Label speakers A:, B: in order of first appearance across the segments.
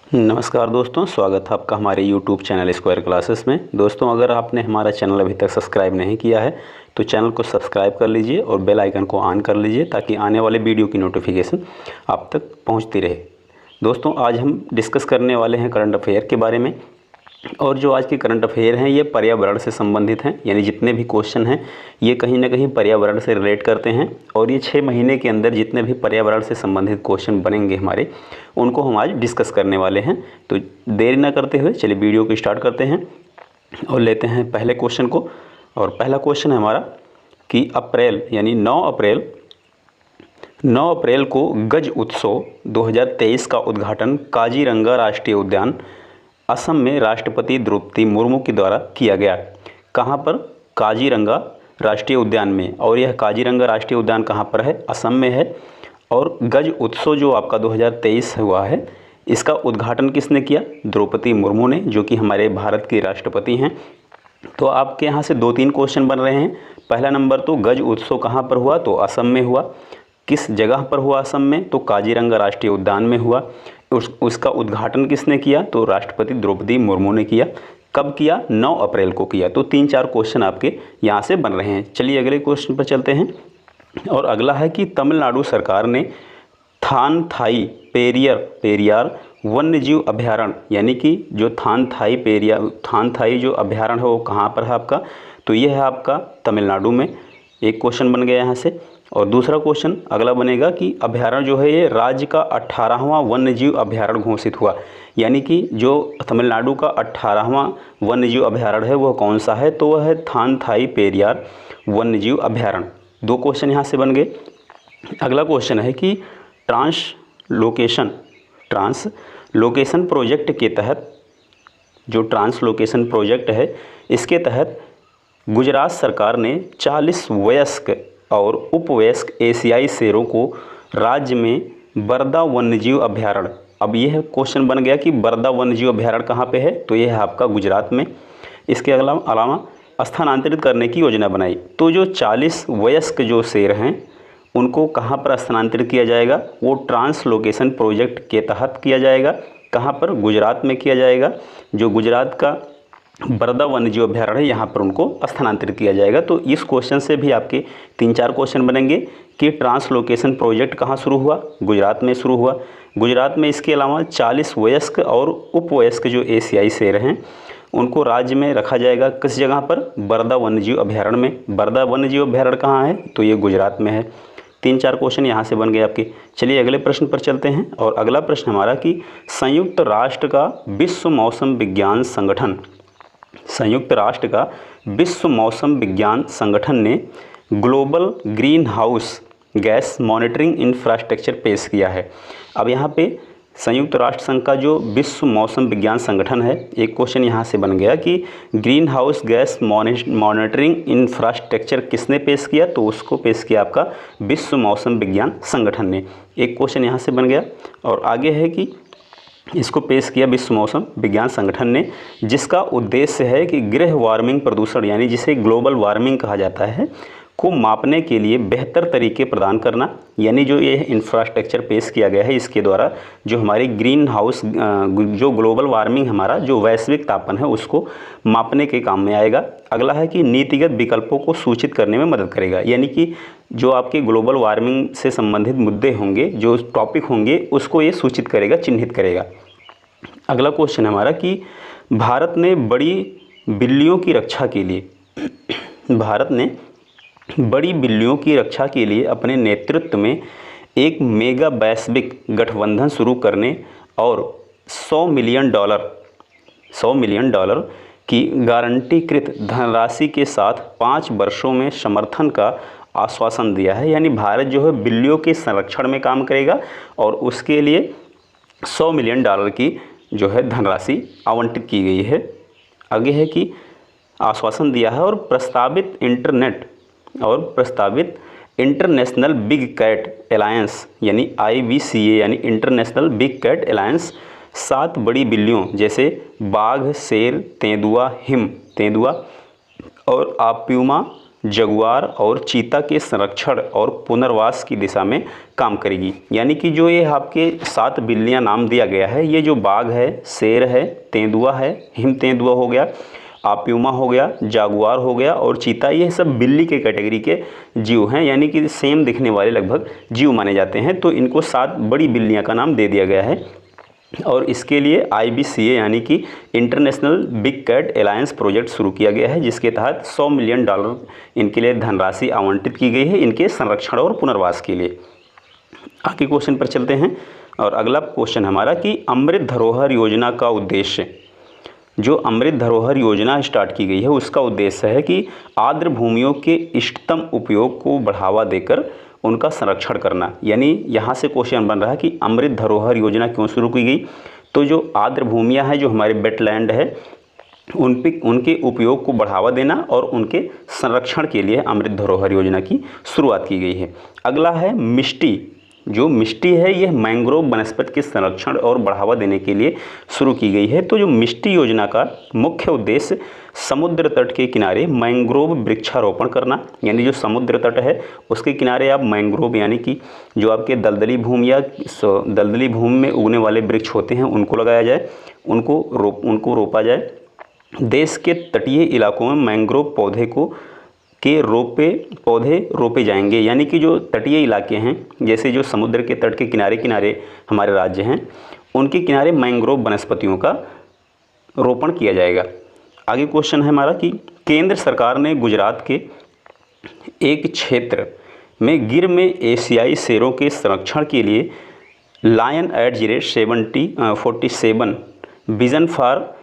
A: नमस्कार दोस्तों, स्वागत है आपका हमारे YouTube चैनल स्क्वायर क्लासेस में। दोस्तों, अगर आपने हमारा चैनल अभी तक सब्सक्राइब नहीं किया है तो चैनल को सब्सक्राइब कर लीजिए और बेल आइकन को ऑन कर लीजिए ताकि आने वाले वीडियो की नोटिफिकेशन आप तक पहुंचती रहे। दोस्तों, आज हम डिस्कस करने वाले हैं करंट अफेयर के बारे में। और जो आज के करंट अफेयर हैं ये पर्यावरण से संबंधित हैं, यानी जितने भी क्वेश्चन हैं ये कहीं ना कहीं पर्यावरण से रिलेट करते हैं। और ये 6 महीने के अंदर जितने भी पर्यावरण से संबंधित क्वेश्चन बनेंगे हमारे, उनको हम आज डिस्कस करने वाले हैं। तो देरी ना करते हुए चलिए वीडियो को स्टार्ट करते हैं और लेते हैं पहले क्वेश्चन को। और पहला क्वेश्चन है हमारा कि अप्रैल यानी 9 अप्रैल को गज उत्सव 2023 का उद्घाटन काजीरंगा राष्ट्रीय उद्यान असम में राष्ट्रपति द्रौपदी मुर्मू के द्वारा किया गया। कहाँ पर? काजीरंगा राष्ट्रीय उद्यान में। और यह काजीरंगा राष्ट्रीय उद्यान कहाँ पर है? असम में है। और गज उत्सव जो आपका 2023 हुआ है, इसका उद्घाटन किसने किया? द्रौपदी मुर्मू ने, जो कि हमारे भारत की राष्ट्रपति हैं। तो आपके यहाँ से 2-3 क्वेश्चन बन रहे हैं। पहला नंबर तो गज उत्सव कहाँ पर हुआ? तो असम में हुआ। किस जगह पर हुआ असम में? तो काजीरंगा राष्ट्रीय उद्यान में हुआ। उसका उद्घाटन किसने किया? तो राष्ट्रपति द्रौपदी मुर्मू ने किया। कब किया? 9 अप्रैल को किया। तो 3-4 क्वेश्चन आपके यहाँ से बन रहे हैं। चलिए अगले क्वेश्चन पर चलते हैं। और अगला है कि तमिलनाडु सरकार ने थानथाई पेरियार वन्यजीव अभयारण्य, यानी कि जो थानथाई जो अभयारण्य है वो कहाँ पर है आपका? तो ये है आपका तमिलनाडु में। एक क्वेश्चन बन गया यहाँ से। और दूसरा क्वेश्चन अगला बनेगा कि अभयारण्य जो है ये राज्य का 18वां वन्यजीव अभयारण्य घोषित हुआ, यानी कि जो तमिलनाडु का 18वां वन्यजीव अभयारण्य है वह कौन सा है? तो वह है थानथाई पेरियार वन्यजीव अभयारण्य। 2 क्वेश्चन यहाँ से बन गए। अगला क्वेश्चन है कि ट्रांसलोकेशन प्रोजेक्ट के तहत, जो ट्रांसलोकेशन प्रोजेक्ट है इसके तहत गुजरात सरकार ने 40 वयस्क और उपवयस्क एशियाई शेरों को राज्य में बरदा वन्यजीव अभयारण्य, अब यह क्वेश्चन बन गया कि बरदा वन्यजीव अभयारण्य कहाँ पे है? तो यह है आपका गुजरात में। इसके अलावा स्थानांतरित करने की योजना बनाई। तो जो 40 वयस्क जो शेर हैं उनको कहाँ पर स्थानांतरित किया जाएगा? वो ट्रांसलोकेशन प्रोजेक्ट के तहत किया जाएगा। कहाँ पर? गुजरात में किया जाएगा। जो गुजरात का बरदा वन्यजीव अभयारण्य है यहाँ पर उनको स्थानांतरित किया जाएगा। तो इस क्वेश्चन से भी आपके 3-4 क्वेश्चन बनेंगे कि ट्रांसलोकेशन प्रोजेक्ट कहाँ शुरू हुआ? गुजरात में शुरू हुआ। गुजरात में इसके अलावा 40 वयस्क और उपवयस्क जो एशियाई शेर हैं उनको राज्य में रखा जाएगा। किस जगह पर? बरदा वन्यजीव अभयारण्य में। बरदा वन्यजीव अभयारण्य कहाँ है? तो ये गुजरात में है। 3-4 क्वेश्चन यहाँ से बन गए आपके। चलिए अगले प्रश्न पर चलते हैं। और अगला प्रश्न हमारा कि संयुक्त राष्ट्र का विश्व मौसम विज्ञान संगठन ने global green house gas monitoring infrastructure पेश किया है। अब यहाँ पे संयुक्त राष्ट्र संघ का जो विश्व मौसम विज्ञान संगठन है, एक क्वेश्चन यहाँ से बन गया कि green house gas monitoring infrastructure किसने पेश किया? तो उसको पेश किया आपका विश्व मौसम विज्ञान संगठन ने। एक क्वेश्चन यहाँ से बन गया। और आगे है कि इसको पेश किया विश्व मौसम विज्ञान संगठन ने, जिसका उद्देश्य है कि गृह वार्मिंग प्रदूषण, यानी जिसे ग्लोबल वार्मिंग कहा जाता है, को मापने के लिए बेहतर तरीके प्रदान करना। यानी जो ये इंफ्रास्ट्रक्चर पेश किया गया है इसके द्वारा जो हमारी ग्रीन हाउस जो ग्लोबल वार्मिंग हमारा जो वैश्विक तापन है उसको मापने के काम में आएगा। अगला है कि नीतिगत विकल्पों को सूचित करने में मदद करेगा, यानी कि जो आपके ग्लोबल वार्मिंग से संबंधित मुद्दे होंगे, जो टॉपिक होंगे, उसको ये सूचित करेगा, चिन्हित करेगा। अगला क्वेश्चन हमारा कि भारत ने बड़ी बिल्लियों की रक्षा के लिए अपने नेतृत्व में एक मेगा वैश्विक गठबंधन शुरू करने और $100 मिलियन की गारंटीकृत धनराशि के साथ 5 वर्षों में समर्थन का आश्वासन दिया है। यानी भारत जो है बिल्लियों के संरक्षण में काम करेगा और उसके लिए $100 मिलियन की जो है धनराशि आवंटित की गई है। आगे है कि आश्वासन दिया है और प्रस्तावित इंटरनेशनल बिग कैट अलायंस यानी IBCA यानी इंटरनेशनल बिग कैट अलायंस 7 बड़ी बिल्लियों जैसे बाघ, शेर, तेंदुआ और आप्यूमा जगुआर और चीता के संरक्षण और पुनर्वास की दिशा में काम करेगी। यानी कि जो ये आपके 7 बिल्लियां नाम दिया गया है, ये जो बाघ है, शेर है, तेंदुआ है, हिम तेंदुआ हो गया, आप्यूमा हो गया, जागुआर हो गया और चीता, ये सब बिल्ली के कैटेगरी के जीव हैं, यानी कि सेम दिखने वाले लगभग जीव माने जाते हैं। तो इनको 7 बड़ी बिल्लियां का नाम दे दिया गया है और इसके लिए IBCA यानी कि international big cat alliance project शुरू किया गया है, जिसके तहत $100 मिलियन इनके लिए धनराशि आवंटित की गई है इनके संरक्षण और पुनर्वास के लिए। आगे क्वेश्चन पर चलते हैं और अगला क्वेश्चन हमारा कि अमृत धरोहर योजना का उद्देश्य, जो अमृत धरोहर योजना स्टार्ट की गई है उसका उद्देश्य है कि आर्द्र भूमियों के इष्टतम उपयोग को बढ़ावा देकर उनका संरक्षण करना। यानी यहाँ से क्वेश्चन बन रहा है कि अमृत धरोहर योजना क्यों शुरू की गई। तो जो आर्द्र भूमियाँ हैं, जो हमारे वेटलैंड है, उनके उपयोग को बढ़ावा देना और उनके संरक्षण के लिए अमृत धरोहर योजना की शुरुआत की गई है। अगला है मिष्टी। जो मिष्टी है यह मैंग्रोव वनस्पति के संरक्षण और बढ़ावा देने के लिए शुरू की गई है। तो जो मिष्टी योजना का मुख्य उद्देश्य समुद्र तट के किनारे मैंग्रोव वृक्षारोपण करना, यानी जो समुद्र तट है उसके किनारे आप मैंग्रोव यानी कि जो आपके दलदली भूमि या दलदली भूमि में उगने वाले वृक्ष होते हैं उनको लगाया जाए, उनको रोपा जाए। देश के तटीय इलाकों में मैंग्रोव पौधे रोपे जाएंगे, यानी कि जो तटीय इलाके हैं, जैसे जो समुद्र के तट के किनारे किनारे हमारे राज्य हैं, उनके किनारे मैंग्रोव वनस्पतियों का रोपण किया जाएगा। आगे क्वेश्चन है हमारा कि केंद्र सरकार ने गुजरात के एक क्षेत्र में गिर में एशियाई शेरों के संरक्षण के लिए lion at the rate 47 vision for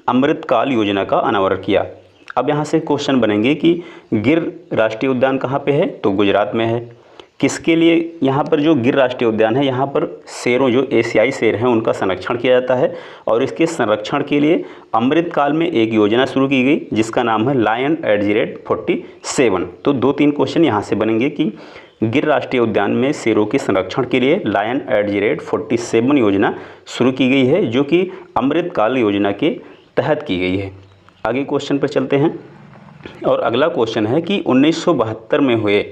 A: अमृतकाल योजना का अनावरण किया। अब यहाँ से क्वेश्चन बनेंगे कि गिर राष्ट्रीय उद्यान कहाँ पे है, तो गुजरात में है। किसके लिए यहाँ पर जो गिर राष्ट्रीय उद्यान है, यहाँ पर शेरों, जो एशियाई शेर हैं, उनका संरक्षण किया जाता है और इसके संरक्षण के लिए अमृतकाल में एक योजना शुरू की गई जिसका नाम है लायन एट द रेट 47। तो 2-3 क्वेश्चन यहाँ से बनेंगे कि गिर राष्ट्रीय उद्यान में शेरों के संरक्षण के लिए लायन एट द रेट 47 योजना शुरू की गई है, जो कि अमृतकाल योजना के तहत की गई है। आगे क्वेश्चन पर चलते हैं और अगला क्वेश्चन है कि 1972 में हुए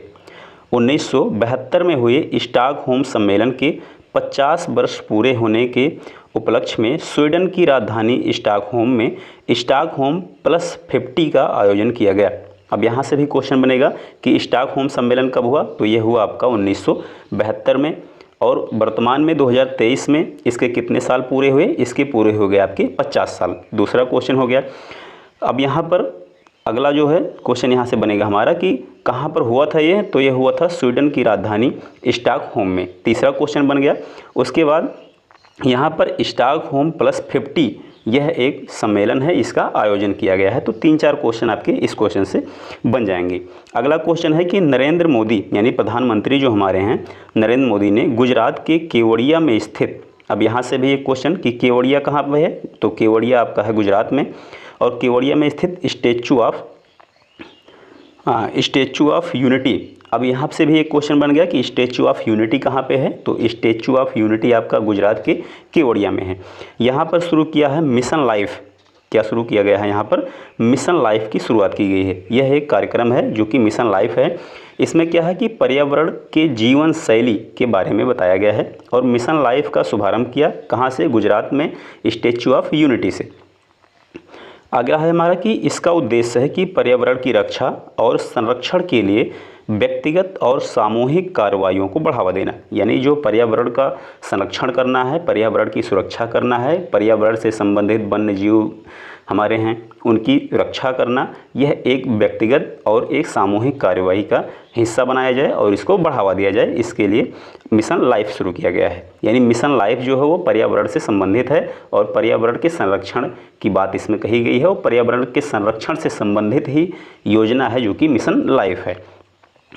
A: स्टॉकहोम सम्मेलन के 50 वर्ष पूरे होने के उपलक्ष्य में स्वीडन की राजधानी स्टॉकहोम में स्टॉकहोम +50 का आयोजन किया गया। अब यहाँ से भी क्वेश्चन बनेगा कि स्टॉकहोम सम्मेलन कब हुआ, तो ये हुआ आपका 1972 में और वर्तमान में 2023 में इसके कितने साल पूरे हुए, इसके पूरे हो गए आपके 50 साल। दूसरा क्वेश्चन हो गया। अब यहाँ पर अगला जो है क्वेश्चन यहाँ से बनेगा हमारा कि कहाँ पर हुआ था ये, तो ये हुआ था स्वीडन की राजधानी स्टॉकहोम में। तीसरा क्वेश्चन बन गया। उसके बाद यहाँ पर स्टॉकहोम +50 यह एक सम्मेलन है, इसका आयोजन किया गया है। तो 3-4 क्वेश्चन आपके इस क्वेश्चन से बन जाएंगे। अगला क्वेश्चन है कि नरेंद्र मोदी यानी प्रधानमंत्री जो हमारे हैं, नरेंद्र मोदी ने गुजरात के केवड़िया में स्थित, अब यहाँ से भी एक क्वेश्चन कि केवड़िया कहाँ पर है, तो केवड़िया आपका है गुजरात में और केवड़िया में स्थित स्टैचू ऑफ यूनिटी। अब यहाँ से भी एक क्वेश्चन बन गया कि स्टैचू ऑफ यूनिटी कहाँ पे है, तो स्टैचू ऑफ यूनिटी आपका गुजरात के केवड़िया में है। यहाँ पर शुरू किया है मिशन लाइफ। क्या शुरू किया गया है, यहाँ पर मिशन लाइफ की शुरुआत की गई है। यह एक कार्यक्रम है जो कि मिशन लाइफ है। इसमें क्या है कि पर्यावरण के जीवन शैली के बारे में बताया गया है और मिशन लाइफ का शुभारंभ किया कहाँ से, गुजरात में स्टैचू ऑफ यूनिटी से। आगे है हमारा कि इसका उद्देश्य है कि पर्यावरण की रक्षा और संरक्षण के लिए व्यक्तिगत और सामूहिक कार्रवाइयों को बढ़ावा देना, यानी जो पर्यावरण का संरक्षण करना है, पर्यावरण की सुरक्षा करना है, पर्यावरण से संबंधित वन्य जीव हमारे हैं उनकी रक्षा करना, यह एक व्यक्तिगत और एक सामूहिक कार्रवाई का हिस्सा बनाया जाए और इसको बढ़ावा दिया जाए। इसके लिए मिशन लाइफ शुरू किया गया है। यानी मिशन लाइफ जो है वो पर्यावरण से संबंधित है और पर्यावरण के संरक्षण की बात इसमें कही गई है और पर्यावरण के संरक्षण से संबंधित ही योजना है जो कि मिशन लाइफ है।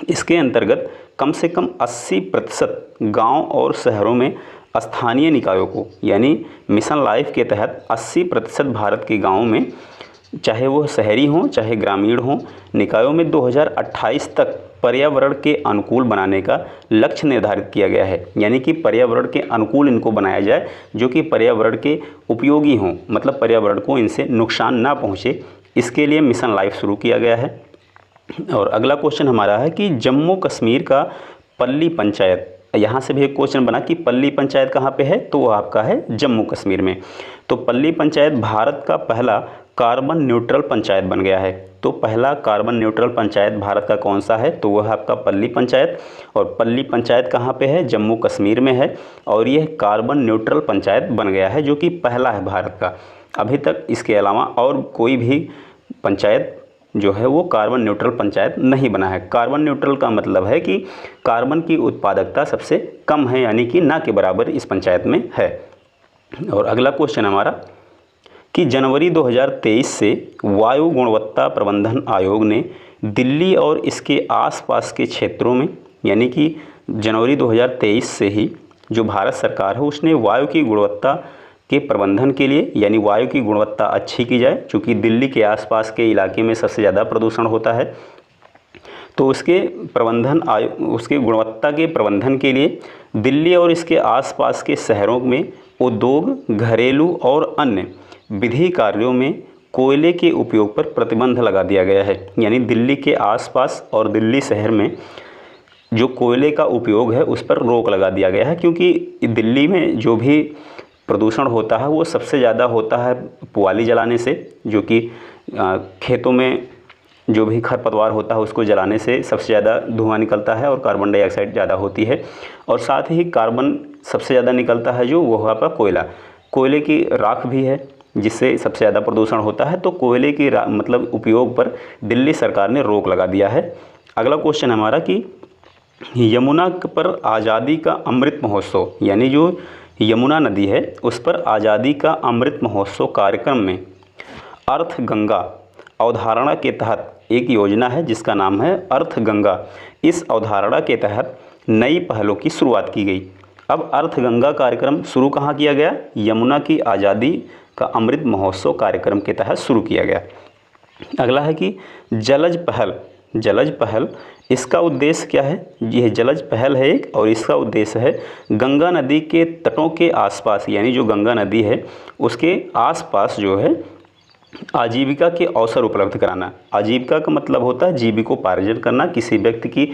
A: इसके अंतर्गत कम से कम 80% गाँव और शहरों में स्थानीय निकायों को, यानी मिशन लाइफ के तहत 80% भारत के गाँवों में, चाहे वो शहरी हों चाहे ग्रामीण हों, निकायों में 2028 तक पर्यावरण के अनुकूल बनाने का लक्ष्य निर्धारित किया गया है। यानी कि पर्यावरण के अनुकूल इनको बनाया जाए जो कि पर्यावरण के उपयोगी हों, मतलब पर्यावरण को इनसे नुकसान ना पहुँचे। इसके लिए मिशन लाइफ शुरू किया गया है। और अगला क्वेश्चन हमारा है कि जम्मू कश्मीर का पल्ली पंचायत, यहाँ से भी एक क्वेश्चन बना कि पल्ली पंचायत कहाँ पे है, तो वो आपका है जम्मू कश्मीर में। तो पल्ली पंचायत भारत का पहला कार्बन न्यूट्रल पंचायत बन गया है। तो पहला कार्बन न्यूट्रल पंचायत भारत का कौन सा है, तो वह है आपका पल्ली पंचायत। और पल्ली पंचायत कहाँ पे है, जम्मू कश्मीर में है। और यह कार्बन न्यूट्रल पंचायत बन गया है, जो कि पहला है भारत का। अभी तक इसके अलावा और कोई भी पंचायत जो है वो कार्बन न्यूट्रल पंचायत नहीं बना है। कार्बन न्यूट्रल का मतलब है कि कार्बन की उत्पादकता सबसे कम है, यानी कि ना के बराबर इस पंचायत में है। और अगला क्वेश्चन हमारा कि जनवरी 2023 से वायु गुणवत्ता प्रबंधन आयोग ने दिल्ली और इसके आसपास के क्षेत्रों में, यानी कि जनवरी 2023 से ही जो भारत सरकार है उसने वायु की गुणवत्ता के प्रबंधन के लिए, यानी वायु की गुणवत्ता अच्छी की जाए, चूँकि दिल्ली के आसपास के इलाके में सबसे ज़्यादा प्रदूषण होता है, तो उसके गुणवत्ता के प्रबंधन के लिए दिल्ली और इसके आसपास के शहरों में उद्योग, घरेलू और अन्य विधि कार्यों में कोयले के उपयोग पर प्रतिबंध लगा दिया गया है। यानी दिल्ली के आसपास और दिल्ली शहर में जो कोयले का उपयोग है उस पर रोक लगा दिया गया है, क्योंकि दिल्ली में जो भी प्रदूषण होता है वो सबसे ज़्यादा होता है पुआली जलाने से, जो कि खेतों में जो भी खरपतवार होता है उसको जलाने से सबसे ज़्यादा धुआं निकलता है और कार्बन डाइऑक्साइड ज़्यादा होती है। और साथ ही कार्बन सबसे ज़्यादा निकलता है जो वो आपका कोयले की राख भी है, जिससे सबसे ज़्यादा प्रदूषण होता है। तो कोयले की मतलब उपयोग पर दिल्ली सरकार ने रोक लगा दिया है। अगला क्वेश्चन हमारा कि यमुना पर आज़ादी का अमृत महोत्सव, यानी जो यमुना नदी है उस पर आज़ादी का अमृत महोत्सव कार्यक्रम में अर्थ गंगा अवधारणा के तहत एक योजना है जिसका नाम है अर्थ गंगा। इस अवधारणा के तहत नई पहलों की शुरुआत की गई। अब अर्थ गंगा कार्यक्रम शुरू कहाँ किया गया, यमुना की आज़ादी का अमृत महोत्सव कार्यक्रम के तहत शुरू किया गया। अगला है कि जलज पहल इसका उद्देश्य क्या है। यह जलज पहल है एक, और इसका उद्देश्य है गंगा नदी के तटों के आसपास, यानी जो गंगा नदी है उसके आसपास जो है आजीविका के अवसर उपलब्ध कराना। आजीविका का मतलब होता है जीविकोपार्जन करना, किसी व्यक्ति की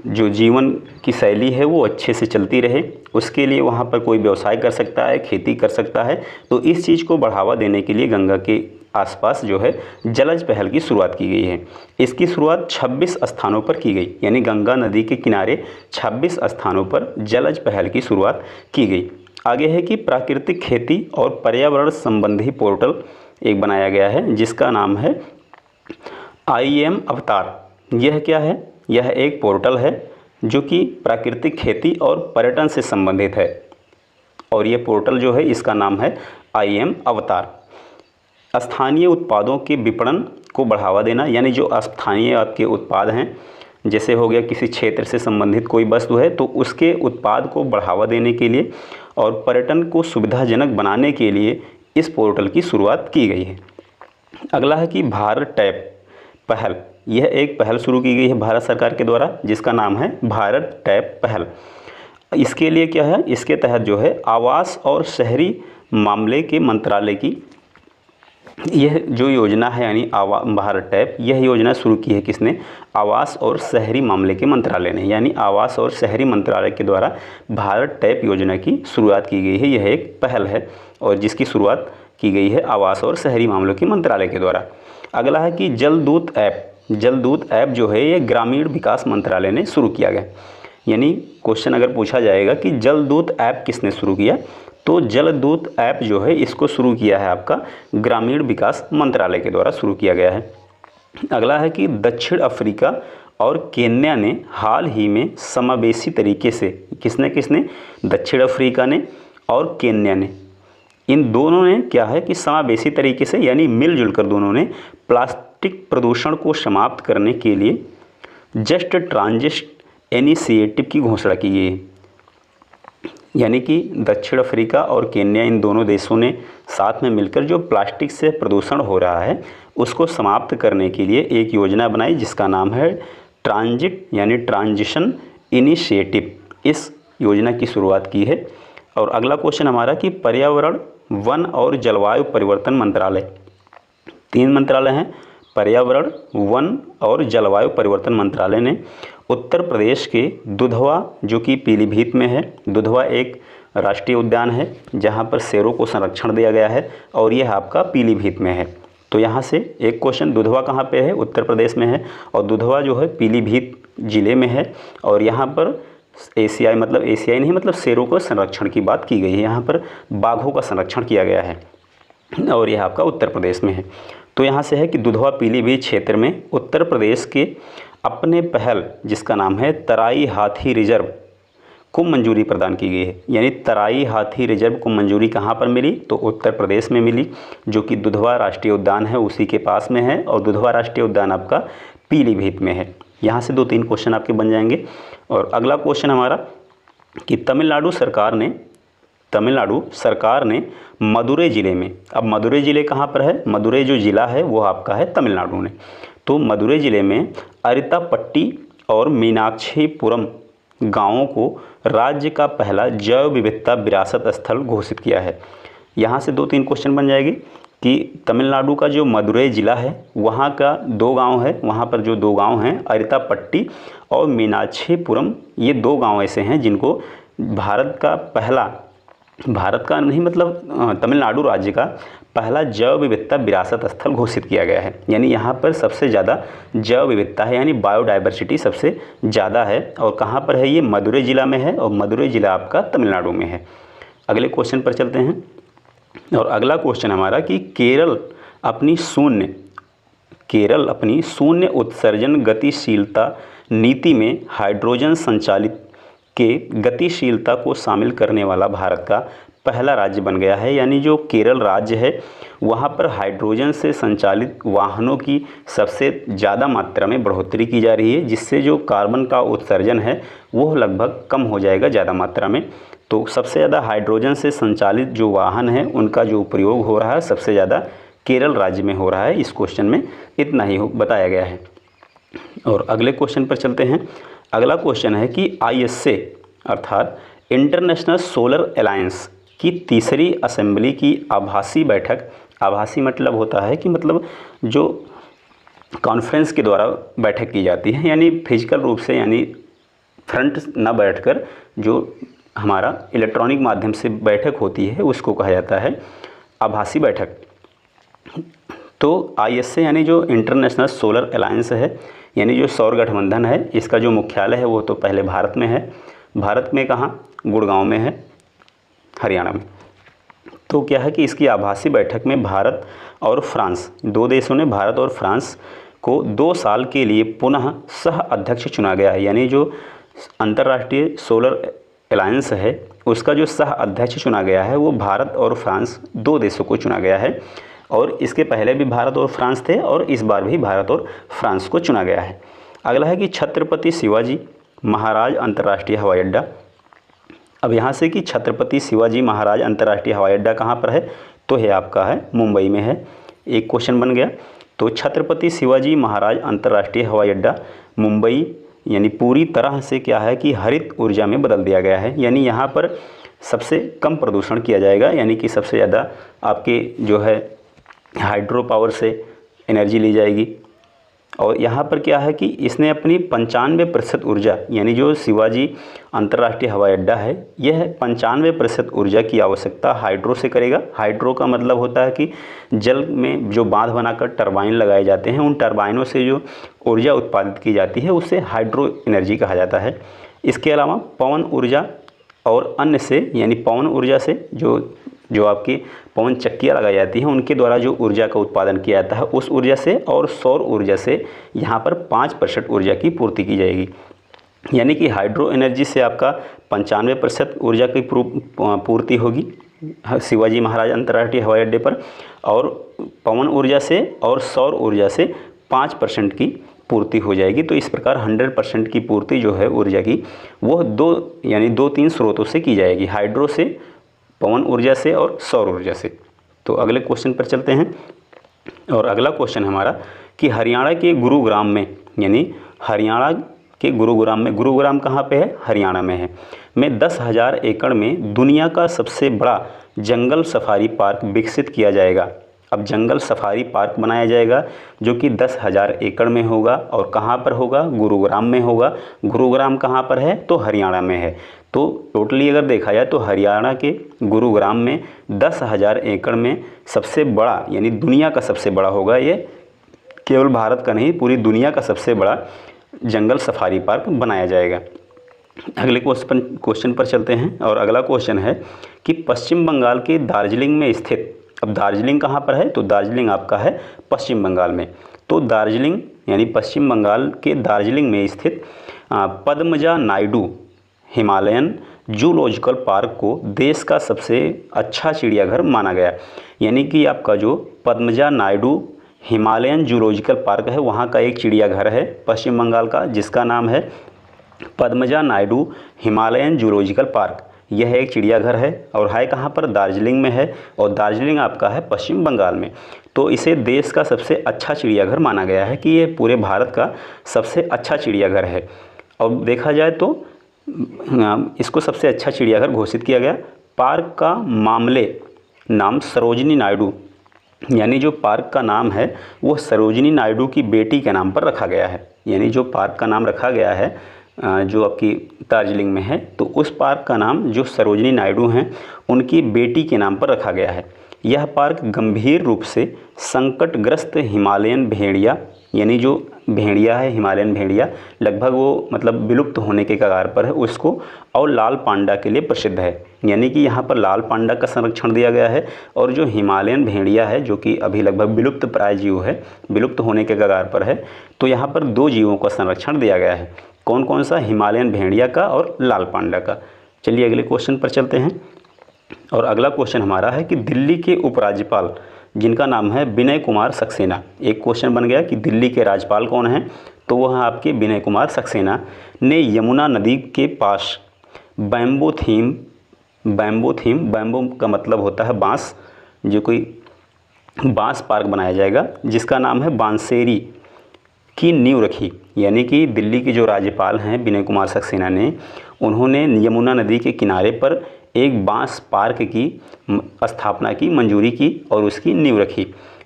A: जो जीवन की शैली है वो अच्छे से चलती रहे, उसके लिए वहाँ पर कोई व्यवसाय कर सकता है, खेती कर सकता है। तो इस चीज़ को बढ़ावा देने के लिए गंगा के आसपास जो है जलज पहल की शुरुआत की गई है। इसकी शुरुआत 26 स्थानों पर की गई, यानी गंगा नदी के किनारे 26 स्थानों पर जलज पहल की शुरुआत की गई। आगे है कि प्राकृतिक खेती और पर्यावरण संबंधी पोर्टल एक बनाया गया है जिसका नाम है IM अवतार। यह क्या है, यह एक पोर्टल है जो कि प्राकृतिक खेती और पर्यटन से संबंधित है, और यह पोर्टल जो है इसका नाम है IM अवतार। स्थानीय उत्पादों के विपणन को बढ़ावा देना, यानी जो स्थानीय आपके उत्पाद हैं, जैसे हो गया किसी क्षेत्र से संबंधित कोई वस्तु है तो उसके उत्पाद को बढ़ावा देने के लिए और पर्यटन को सुविधाजनक बनाने के लिए इस पोर्टल की शुरुआत की गई है। अगला है कि भारत टैप पहल। यह एक पहल शुरू की गई है भारत सरकार के द्वारा जिसका नाम है भारत टैप पहल। इसके लिए क्या है, इसके तहत जो है आवास और शहरी मामले के मंत्रालय की यह जो योजना है, यानी भारत टैप, यह योजना शुरू की है किसने, आवास और शहरी मामले के मंत्रालय ने। यानी आवास और शहरी मंत्रालय के द्वारा भारत टैप योजना की शुरुआत की गई है। यह एक पहल है और जिसकी शुरुआत की गई है आवास और शहरी मामलों के मंत्रालय के द्वारा। अगला है कि जलदूत ऐप जो है ये ग्रामीण विकास मंत्रालय ने शुरू किया गया। यानी क्वेश्चन अगर पूछा जाएगा कि जलदूत ऐप किसने शुरू किया, तो जलदूत ऐप जो है इसको शुरू किया है आपका ग्रामीण विकास मंत्रालय के द्वारा शुरू किया गया है। अगला है कि दक्षिण अफ्रीका और केन्या ने हाल ही में समावेशी तरीके से, किसने दक्षिण अफ्रीका ने और केन्या ने, इन दोनों ने क्या है कि समावेशी तरीके से यानी मिलजुल कर दोनों ने प्लास्टिक प्रदूषण को समाप्त करने के लिए जस्ट ट्रांजिट इनिशिएटिव की घोषणा की गई है। यानी कि दक्षिण अफ्रीका और केन्या, इन दोनों देशों ने साथ में मिलकर जो प्लास्टिक से प्रदूषण हो रहा है उसको समाप्त करने के लिए एक योजना बनाई जिसका नाम है ट्रांजिट यानी ट्रांजिशन इनिशिएटिव। इस योजना की शुरुआत की है। और अगला क्वेश्चन हमारा कि पर्यावरण, वन और जलवायु परिवर्तन मंत्रालय, 3 मंत्रालय हैं, पर्यावरण, वन और जलवायु परिवर्तन मंत्रालय ने उत्तर प्रदेश के दुधवा, जो कि पीलीभीत में है, दुधवा एक राष्ट्रीय उद्यान है जहां पर शेरों को संरक्षण दिया गया है और यह आपका पीलीभीत में है। तो यहाँ से एक क्वेश्चन, दुधवा कहाँ पे है? उत्तर प्रदेश में है और दुधवा जो है पीलीभीत जिले में है और यहाँ पर एशियाई, मतलब एशियाई नहीं, मतलब शेरों को संरक्षण की बात की गई है। यहाँ पर बाघों का संरक्षण किया गया है और यह आपका उत्तर प्रदेश में है। तो यहाँ से है कि दुधवा पीलीभीत क्षेत्र में उत्तर प्रदेश के अपने पहल, जिसका नाम है तराई हाथी रिजर्व, को मंजूरी प्रदान की गई है। यानी तराई हाथी रिजर्व को मंजूरी कहाँ पर मिली? तो उत्तर प्रदेश में मिली, जो कि दुधवा राष्ट्रीय उद्यान है उसी के पास में है और दुधवा राष्ट्रीय उद्यान आपका पीलीभीत में है। यहाँ से 2-3 क्वेश्चन आपके बन जाएंगे। और अगला क्वेश्चन हमारा कि तमिलनाडु सरकार ने मदुरै ज़िले में, अब मदुरै ज़िले कहाँ पर है? मदुरै जो ज़िला है वो आपका है तमिलनाडु में। तो मदुरै ज़िले में अरितापट्टी और मीनाक्षीपुरम गाँवों को राज्य का पहला जैव विविधता विरासत स्थल घोषित किया है। यहाँ से 2-3 क्वेश्चन बन जाएगी कि तमिलनाडु का जो मदुरै ज़िला है वहाँ का 2 गांव है, वहाँ पर जो 2 गांव हैं अरितापट्टी और मीनाक्षीपुरम, ये 2 गांव ऐसे हैं जिनको भारत का नहीं, मतलब तमिलनाडु राज्य का पहला जैव विविधता विरासत स्थल घोषित किया गया है। यानी यहाँ पर सबसे ज़्यादा जैव विविधता है, यानी बायोडाइवर्सिटी सबसे ज़्यादा है। और कहाँ पर है ये? मदुरै ज़िला में है और मदुरै ज़िला आपका तमिलनाडु में है। अगले क्वेश्चन पर चलते हैं। और अगला क्वेश्चन हमारा कि केरल अपनी शून्य उत्सर्जन गतिशीलता नीति में हाइड्रोजन संचालित के गतिशीलता को शामिल करने वाला भारत का पहला राज्य बन गया है। यानी जो केरल राज्य है वहाँ पर हाइड्रोजन से संचालित वाहनों की सबसे ज़्यादा मात्रा में बढ़ोतरी की जा रही है, जिससे जो कार्बन का उत्सर्जन है वो लगभग कम हो जाएगा ज़्यादा मात्रा में। तो सबसे ज़्यादा हाइड्रोजन से संचालित जो वाहन है उनका जो प्रयोग हो रहा है सबसे ज़्यादा केरल राज्य में हो रहा है। इस क्वेश्चन में इतना ही बताया गया है। और अगले क्वेश्चन पर चलते हैं। अगला क्वेश्चन है कि ISA अर्थात इंटरनेशनल सोलर अलायंस की तीसरी असेंबली की आभासी बैठक, आभासी मतलब होता है कि मतलब जो कॉन्फ्रेंस के द्वारा बैठक की जाती है, यानी फिजिकल रूप से, यानी फ्रंट ना बैठकर जो हमारा इलेक्ट्रॉनिक माध्यम से बैठक होती है उसको कहा जाता है आभासी बैठक। तो ISA यानी जो इंटरनेशनल सोलर अलायंस है, यानी जो सौर गठबंधन है, इसका जो मुख्यालय है वो तो पहले भारत में है। भारत में कहाँ? गुड़गांव में है, हरियाणा में। तो क्या है कि इसकी आभासी बैठक में भारत और फ्रांस, 2 देशों ने, भारत और फ्रांस को 2 साल के लिए पुनः सह अध्यक्ष चुना गया है। यानी जो अंतर्राष्ट्रीय सोलर अलायंस है उसका जो सह अध्यक्ष चुना गया है वो भारत और फ्रांस 2 देशों को चुना गया है। और इसके पहले भी भारत और फ्रांस थे और इस बार भी भारत और फ्रांस को चुना गया है। अगला है कि छत्रपति शिवाजी महाराज अंतर्राष्ट्रीय हवाई अड्डा। अब यहाँ से कि छत्रपति शिवाजी महाराज अंतर्राष्ट्रीय हवाई अड्डा कहाँ पर है? तो ये आपका है मुंबई में है। एक क्वेश्चन बन गया। तो छत्रपति शिवाजी महाराज अंतर्राष्ट्रीय हवाई अड्डा मुंबई, यानी पूरी तरह से क्या है कि हरित ऊर्जा में बदल दिया गया है। यानी यहाँ पर सबसे कम प्रदूषण किया जाएगा, यानी कि सबसे ज़्यादा आपके जो है हाइड्रो पावर से एनर्जी ली जाएगी। और यहाँ पर क्या है कि इसने अपनी 95% ऊर्जा, यानी जो शिवाजी अंतर्राष्ट्रीय हवाई अड्डा है यह 95% ऊर्जा की आवश्यकता हाइड्रो से करेगा। हाइड्रो का मतलब होता है कि जल में जो बांध बनाकर टरबाइन लगाए जाते हैं, उन टरबाइनों से जो ऊर्जा उत्पादित की जाती है उसे हाइड्रो एनर्जी कहा जाता है। इसके अलावा पवन ऊर्जा और अन्य से, यानी पवन ऊर्जा से जो आपकी पवन चक्कियाँ लगाई जाती हैं उनके द्वारा जो ऊर्जा का उत्पादन किया जाता है उस ऊर्जा से, और सौर ऊर्जा से यहाँ पर 5% ऊर्जा की पूर्ति की जाएगी। यानी कि हाइड्रो एनर्जी से आपका 95% ऊर्जा की पूर्ति होगी शिवाजी महाराज अंतर्राष्ट्रीय हवाई अड्डे पर, और पवन ऊर्जा से और सौर ऊर्जा से 5% की पूर्ति हो जाएगी। तो इस प्रकार 100% की पूर्ति जो है ऊर्जा की वो 2-3 स्रोतों से की जाएगी, हाइड्रो से, पवन ऊर्जा से और सौर ऊर्जा से। तो अगले क्वेश्चन पर चलते हैं। और अगला क्वेश्चन हमारा कि हरियाणा के गुरुग्राम में, यानी हरियाणा के गुरुग्राम में, गुरुग्राम कहाँ पे है? हरियाणा में है, में 10,000 एकड़ में दुनिया का सबसे बड़ा जंगल सफारी पार्क विकसित किया जाएगा। अब जंगल सफारी पार्क बनाया जाएगा जो कि 10,000 एकड़ में होगा और कहाँ पर होगा, गुरुग्राम में होगा। गुरुग्राम कहाँ पर है, तो हरियाणा में है। तो टोटली अगर देखा जाए तो हरियाणा के गुरुग्राम में 10,000 एकड़ में सबसे बड़ा यानी दुनिया का सबसे बड़ा होगा ये, केवल भारत का नहीं पूरी दुनिया का सबसे बड़ा जंगल सफारी पार्क बनाया जाएगा। अगले क्वेश्चन पर चलते हैं और अगला क्वेश्चन है कि पश्चिम बंगाल के दार्जिलिंग में स्थित, अब दार्जिलिंग कहाँ पर है, तो दार्जिलिंग आपका है पश्चिम बंगाल में। तो दार्जिलिंग यानी पश्चिम बंगाल के दार्जिलिंग में स्थित Padmaja Naidu Himalayan zoological park को देश का सबसे अच्छा चिड़ियाघर माना गया। यानी कि आपका जो Padmaja Naidu Himalayan zoological park है वहाँ का एक चिड़ियाघर है पश्चिम बंगाल का जिसका नाम है Padmaja Naidu Himalayan zoological park. यह एक चिड़ियाघर है और है कहाँ पर, दार्जिलिंग में है और दार्जिलिंग आपका है पश्चिम बंगाल में। तो इसे देश का सबसे अच्छा चिड़ियाघर माना गया है कि ये पूरे भारत का सबसे अच्छा चिड़ियाघर है। और देखा जाए तो इसको सबसे अच्छा चिड़ियाघर घोषित किया गया। पार्क का मामले नाम सरोजिनी नायडू यानी जो पार्क का नाम है वो सरोजिनी नायडू की बेटी के नाम पर रखा गया है। यानी जो पार्क का नाम रखा गया है जो आपकी दार्जिलिंग में है तो उस पार्क का नाम जो सरोजिनी नायडू हैं उनकी बेटी के नाम पर रखा गया है। यह पार्क गंभीर रूप से संकटग्रस्त हिमालयन भेड़िया यानी जो भेड़िया है हिमालयन भेड़िया लगभग वो मतलब विलुप्त होने के कगार पर है उसको, और लाल पांडा के लिए प्रसिद्ध है। यानी कि यहाँ पर लाल पांडा का संरक्षण दिया गया है और जो हिमालयन भेड़िया है जो कि अभी लगभग विलुप्त प्राय जीव है, विलुप्त होने के कगार पर है। तो यहाँ पर दो जीवों का संरक्षण दिया गया है, कौन कौन सा, हिमालयन भेड़िया का और लाल पांडा का। चलिए अगले क्वेश्चन पर चलते हैं और अगला क्वेश्चन हमारा है कि दिल्ली के उपराज्यपाल जिनका नाम है विनय कुमार सक्सेना। एक क्वेश्चन बन गया कि दिल्ली के राज्यपाल कौन हैं, तो वह आपके विनय कुमार सक्सेना ने यमुना नदी के पास बैम्बू का मतलब होता है बांस, जो कोई बांस पार्क बनाया जाएगा जिसका नाम है बांसेरी की नींव रखी। यानी कि दिल्ली के जो राज्यपाल हैं विनय कुमार सक्सेना ने उन्होंने यमुना नदी के किनारे पर एक बांस पार्क की स्थापना की, मंजूरी की और उसकी नींव रखी।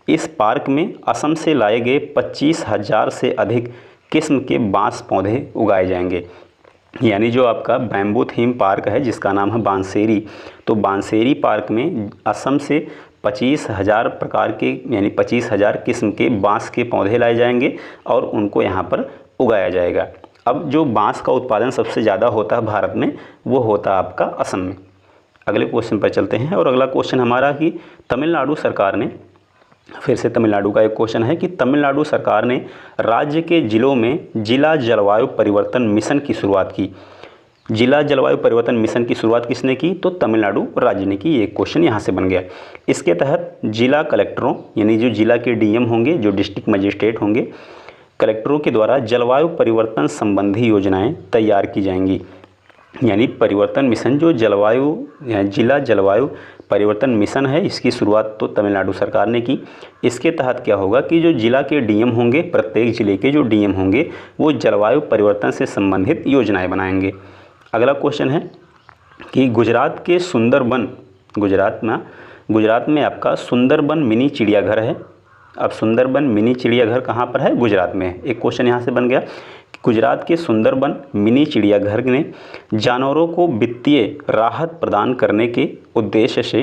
A: इस पार्क में असम से लाए गए 25,000 से अधिक किस्म के बांस पौधे उगाए जाएंगे। यानी जो आपका बैम्बू थीम पार्क है जिसका नाम है बांसेरी, तो बांसेरी पार्क में असम से 25,000 प्रकार के यानी 25,000 किस्म के बांस के पौधे लाए जाएंगे और उनको यहाँ पर उगाया जाएगा। अब जो बांस का उत्पादन सबसे ज़्यादा होता है भारत में वो होता है आपका असम में। अगले क्वेश्चन पर चलते हैं और अगला क्वेश्चन हमारा कि तमिलनाडु सरकार ने, फिर से तमिलनाडु का एक क्वेश्चन है कि तमिलनाडु सरकार ने राज्य के जिलों में जिला जलवायु परिवर्तन मिशन की शुरुआत की। जिला जलवायु परिवर्तन मिशन की शुरुआत किसने की, तो तमिलनाडु राज्य ने की। एक क्वेश्चन यहाँ से बन गया। इसके तहत जिला कलेक्टरों यानी जो जिला के डीएम होंगे, जो डिस्ट्रिक्ट मजिस्ट्रेट होंगे, कलेक्टरों के द्वारा जलवायु परिवर्तन संबंधी योजनाएं तैयार की जाएंगी। यानी परिवर्तन मिशन जो जिला जलवायु परिवर्तन मिशन है इसकी शुरुआत तो तमिलनाडु सरकार ने की। इसके तहत क्या होगा कि जो जिला के डीएम होंगे, प्रत्येक जिले के जो डीएम होंगे वो जलवायु परिवर्तन से संबंधित योजनाएं बनाएंगे। अगला क्वेश्चन है कि गुजरात के सुंदरबन, गुजरात में आपका सुंदरबन मिनी चिड़ियाघर है। अब सुंदरबन मिनी चिड़ियाघर कहाँ पर है, गुजरात में है। एक क्वेश्चन यहाँ से बन गया कि गुजरात के सुंदरबन मिनी चिड़ियाघर ने जानवरों को वित्तीय राहत प्रदान करने के उद्देश्य से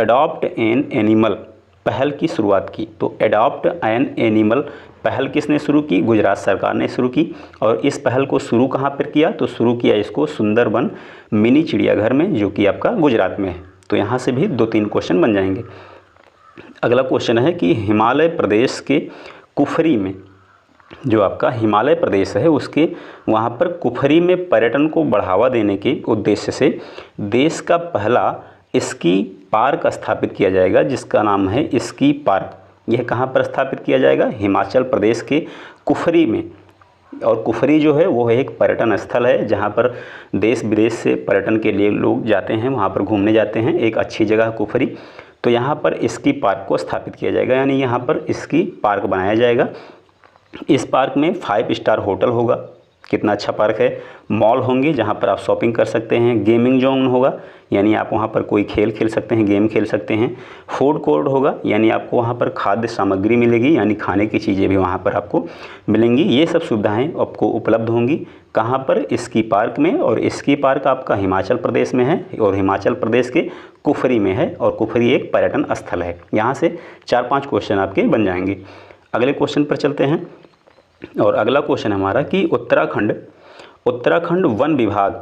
A: अडॉप्ट एन एनिमल पहल की शुरुआत की। तो अडॉप्ट एन एनिमल पहल किसने शुरू की, गुजरात सरकार ने शुरू की। और इस पहल को शुरू कहाँ पर किया, तो शुरू किया इसको सुंदरबन मिनी चिड़ियाघर में जो कि आपका गुजरात में है। तो यहाँ से भी 2-3 क्वेश्चन बन जाएंगे। अगला क्वेश्चन है कि हिमालय प्रदेश के कुफरी में, जो आपका हिमालय प्रदेश है उसके वहाँ पर कुफरी में पर्यटन को बढ़ावा देने के उद्देश्य से देश का पहला स्की पार्क स्थापित किया जाएगा जिसका नाम है स्की पार्क। यह कहाँ पर स्थापित किया जाएगा, हिमाचल प्रदेश के कुफरी में। और कुफरी जो है वो एक पर्यटन स्थल है जहाँ पर देश विदेश से पर्यटन के लिए लोग जाते हैं, वहाँ पर घूमने जाते हैं। एक अच्छी जगह है कुफरी। तो यहाँ पर स्की पार्क को स्थापित किया जाएगा, यानी यहाँ पर स्की पार्क बनाया जाएगा। इस पार्क में 5 स्टार होटल होगा, कितना अच्छा पार्क है। मॉल होंगे जहाँ पर आप शॉपिंग कर सकते हैं। गेमिंग जोन होगा, यानी आप वहाँ पर कोई खेल खेल सकते हैं, गेम खेल सकते हैं। फूड कोर्ट होगा, यानी आपको वहाँ पर खाद्य सामग्री मिलेगी, यानी खाने की चीज़ें भी वहाँ पर आपको मिलेंगी। ये सब सुविधाएं आपको उपलब्ध होंगी कहाँ पर? स्की पार्क में। और स्की पार्क आपका हिमाचल प्रदेश में है, और हिमाचल प्रदेश के कुफरी में है, और कुफरी एक पर्यटन स्थल है। यहाँ से 4-5 क्वेश्चन आपके बन जाएंगे। अगले क्वेश्चन पर चलते हैं, और अगला क्वेश्चन हमारा कि उत्तराखंड वन विभाग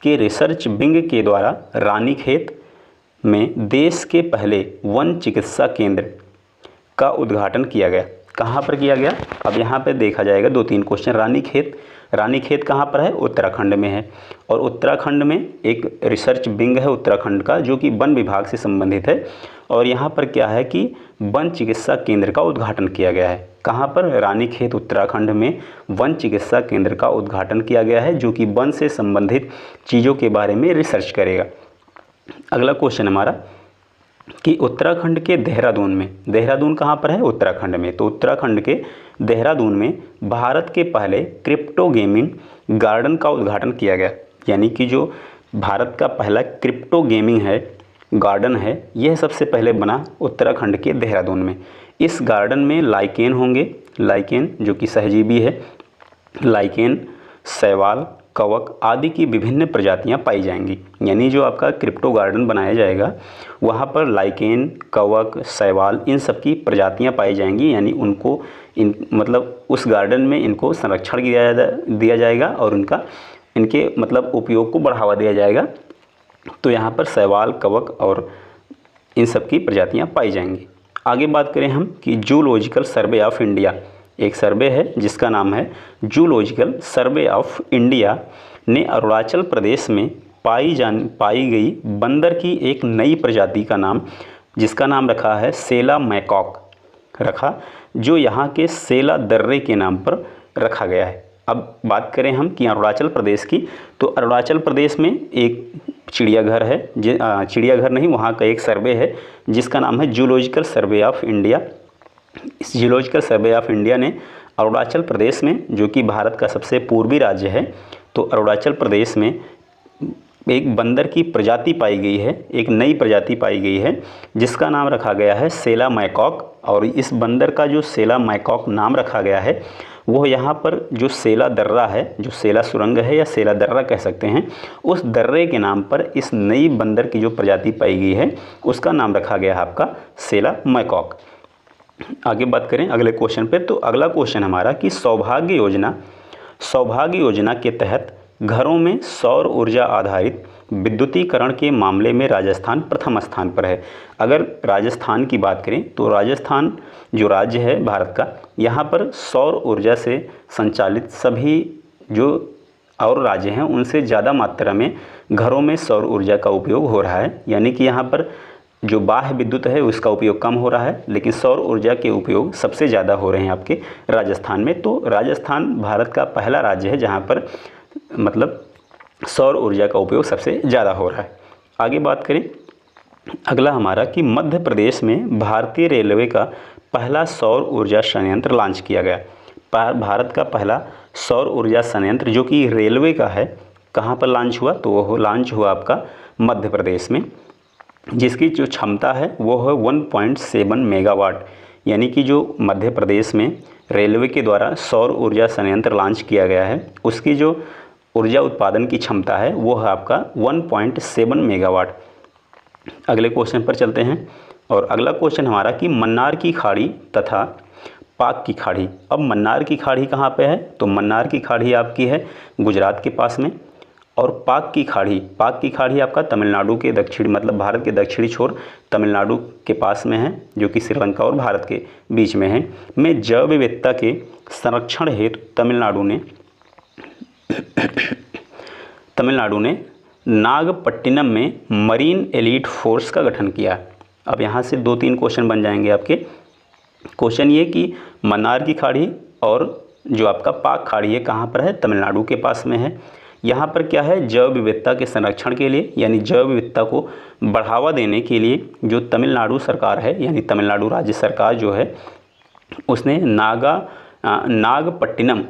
A: के रिसर्च विंग के द्वारा रानीखेत में देश के पहले वन चिकित्सा केंद्र का उद्घाटन किया गया। कहाँ पर किया गया? अब यहाँ पे देखा जाएगा 2-3 क्वेश्चन। रानीखेत कहाँ पर है? उत्तराखंड में है। और उत्तराखंड में एक रिसर्च विंग है उत्तराखंड का, जो कि वन विभाग से संबंधित है। और यहाँ पर क्या है कि वन चिकित्सा केंद्र का उद्घाटन किया गया है। कहाँ पर? रानीखेत उत्तराखंड में वन चिकित्सा केंद्र का उद्घाटन किया गया है, जो कि वन से संबंधित चीज़ों के बारे में रिसर्च करेगा। अगला क्वेश्चन हमारा कि उत्तराखंड के देहरादून कहाँ पर है? उत्तराखंड में। तो उत्तराखंड के देहरादून में भारत के पहले क्रिप्टो गेमिंग गार्डन का उद्घाटन किया गया। यानी कि जो भारत का पहला क्रिप्टो गेमिंग है गार्डन है, यह सबसे पहले बना उत्तराखंड के देहरादून में। इस गार्डन में लाइकेन होंगे, लाइकेन जो कि सहजीवी है, लाइकेन, शैवाल, कवक आदि की विभिन्न प्रजातियां पाई जाएंगी। यानी जो आपका क्रिप्टो गार्डन बनाया जाएगा, वहाँ पर लाइकेन, कवक, शैवाल इन सब की प्रजातियां पाई जाएंगी। यानी उनको मतलब उस गार्डन में इनको संरक्षण दिया जाएगा, और इनके मतलब उपयोग को बढ़ावा दिया जाएगा। तो यहाँ पर शैवाल, कवक और इन सब की प्रजातियाँ पाई जाएंगी। आगे बात करें हम कि जूलॉजिकल सर्वे ऑफ इंडिया, एक सर्वे है जिसका नाम है जूलॉजिकल सर्वे ऑफ इंडिया ने अरुणाचल प्रदेश में पाई गई बंदर की एक नई प्रजाति का नाम, जिसका नाम रखा है सेला मैकॉक रखा, जो यहाँ के सेला दर्रे के नाम पर रखा गया है। अब बात करें हम कि अरुणाचल प्रदेश की, तो अरुणाचल प्रदेश में एक चिड़ियाघर है, चिड़ियाघर नहीं, वहाँ का एक सर्वे है जिसका नाम है जूलॉजिकल सर्वे ऑफ इंडिया। इस जूलॉजिकल सर्वे ऑफ इंडिया ने अरुणाचल प्रदेश में, जो कि भारत का सबसे पूर्वी राज्य है, तो अरुणाचल प्रदेश में एक बंदर की प्रजाति पाई गई है, एक नई प्रजाति पाई गई है जिसका नाम रखा गया है सेला मैकॉक। और इस बंदर का जो सेला मैकॉक नाम रखा गया है, वो यहाँ पर जो सेला दर्रा है, जो सेला सुरंग है या सेला दर्रा कह सकते हैं, उस दर्रे के नाम पर इस नई बंदर की जो प्रजाति पाई गई है उसका नाम रखा गया है आपका सेला मैकॉक। आगे बात करें अगले क्वेश्चन पे, तो अगला क्वेश्चन हमारा कि सौभाग्य योजना के तहत घरों में सौर ऊर्जा आधारित विद्युतीकरण के मामले में राजस्थान प्रथम स्थान पर है। अगर राजस्थान की बात करें तो राजस्थान जो राज्य है भारत का, यहाँ पर सौर ऊर्जा से संचालित सभी जो और राज्य हैं उनसे ज़्यादा मात्रा में घरों में सौर ऊर्जा का उपयोग हो रहा है। यानी कि यहाँ पर जो बाह्य विद्युत है उसका उपयोग कम हो रहा है, लेकिन सौर ऊर्जा के उपयोग सबसे ज़्यादा हो रहे हैं आपके राजस्थान में। तो राजस्थान भारत का पहला राज्य है जहाँ पर मतलब सौर ऊर्जा का उपयोग सबसे ज़्यादा हो रहा है। आगे बात करें अगला हमारा कि मध्य प्रदेश में भारतीय रेलवे का पहला सौर ऊर्जा संयंत्र लॉन्च किया गया। भारत का पहला सौर ऊर्जा संयंत्र जो कि रेलवे का है, कहाँ पर लॉन्च हुआ? तो वो लॉन्च हुआ आपका मध्य प्रदेश में, जिसकी जो क्षमता है वो है 1.7 मेगावाट। यानी कि जो मध्य प्रदेश में रेलवे के द्वारा सौर ऊर्जा संयंत्र लॉन्च किया गया है, उसकी जो ऊर्जा उत्पादन की क्षमता है वो है आपका 1.7 मेगावाट। अगले क्वेश्चन पर चलते हैं, और अगला क्वेश्चन हमारा कि मन्नार की खाड़ी तथा पाक की खाड़ी। अब मन्नार की खाड़ी कहाँ पे है? तो मन्नार की खाड़ी आपकी है गुजरात के पास में, और पाक की खाड़ी आपका तमिलनाडु के दक्षिणी मतलब भारत के दक्षिणी छोर तमिलनाडु के पास में है, जो कि श्रीलंका और भारत के बीच में है। में जैव विविधता के संरक्षण हेतु तमिलनाडु ने नागपट्टिनम में मरीन एलीट फोर्स का गठन किया। अब यहाँ से 2-3 क्वेश्चन बन जाएंगे आपके। क्वेश्चन ये कि मन्नार की खाड़ी और जो आपका पाक खाड़ी है कहाँ पर है? तमिलनाडु के पास में है। यहाँ पर क्या है? जैव विविधता के संरक्षण के लिए, यानी जैव विविधता को बढ़ावा देने के लिए जो तमिलनाडु सरकार है, यानी तमिलनाडु राज्य सरकार जो है, उसने नागपट्टिनम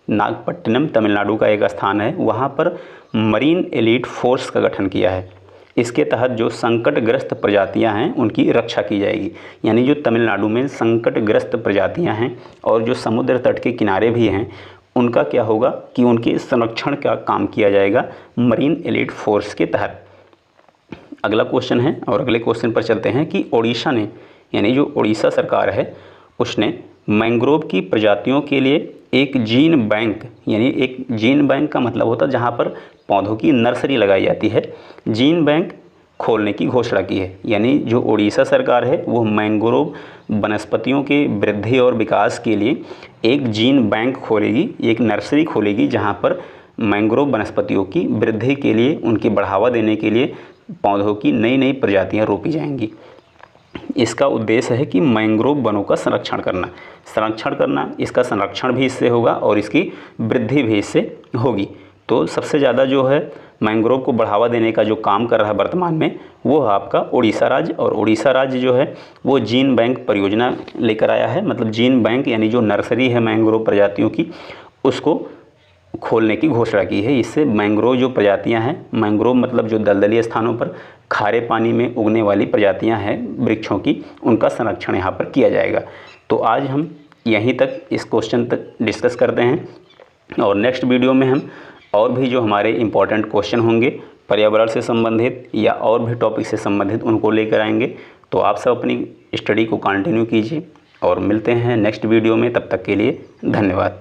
A: नागपट्टिनम तमिलनाडु का एक स्थान है, वहाँ पर मरीन एलीट फोर्स का गठन किया है। इसके तहत जो संकटग्रस्त प्रजातियां हैं उनकी रक्षा की जाएगी। यानी जो तमिलनाडु में संकटग्रस्त प्रजातियां हैं और जो समुद्र तट के किनारे भी हैं, उनका क्या होगा कि उनके संरक्षण का काम किया जाएगा मरीन एलीट फोर्स के तहत। अगला क्वेश्चन है और अगले क्वेश्चन पर चलते हैं कि ओडिशा ने, यानी जो उड़ीसा सरकार है, उसने मैंग्रोव की प्रजातियों के लिए एक जीन बैंक, यानी एक जीन बैंक का मतलब होता है जहाँ पर पौधों की नर्सरी लगाई जाती है, जीन बैंक खोलने की घोषणा की है। यानी जो उड़ीसा सरकार है वो मैंग्रोव वनस्पतियों के वृद्धि और विकास के लिए एक जीन बैंक खोलेगी, एक नर्सरी खोलेगी जहाँ पर मैंग्रोव वनस्पतियों की वृद्धि के लिए, उनके बढ़ावा देने के लिए पौधों की नई नई प्रजातियाँ रोपी जाएंगी। इसका उद्देश्य है कि मैंग्रोव वनों का संरक्षण करना, इसका संरक्षण भी इससे होगा और इसकी वृद्धि भी इससे होगी। तो सबसे ज़्यादा जो है मैंग्रोव को बढ़ावा देने का जो काम कर रहा है वर्तमान में, वो है आपका उड़ीसा राज्य। और उड़ीसा राज्य जो है वो जीन बैंक परियोजना लेकर आया है। मतलब जीन बैंक यानी जो नर्सरी है मैंग्रोव प्रजातियों की, उसको खोलने की घोषणा की है। इससे मैंग्रोव जो प्रजातियां हैं, मैंग्रोव मतलब जो दलदली स्थानों पर खारे पानी में उगने वाली प्रजातियां हैं वृक्षों की, उनका संरक्षण यहाँ पर किया जाएगा। तो आज हम यहीं तक इस क्वेश्चन तक डिस्कस करते हैं और नेक्स्ट वीडियो में हम और भी जो हमारे इम्पोर्टेंट क्वेश्चन होंगे पर्यावरण से संबंधित या और भी टॉपिक से संबंधित, उनको लेकर आएंगे। तो आप सब अपनी स्टडी को कंटिन्यू कीजिए और मिलते हैं नेक्स्ट वीडियो में। तब तक के लिए धन्यवाद।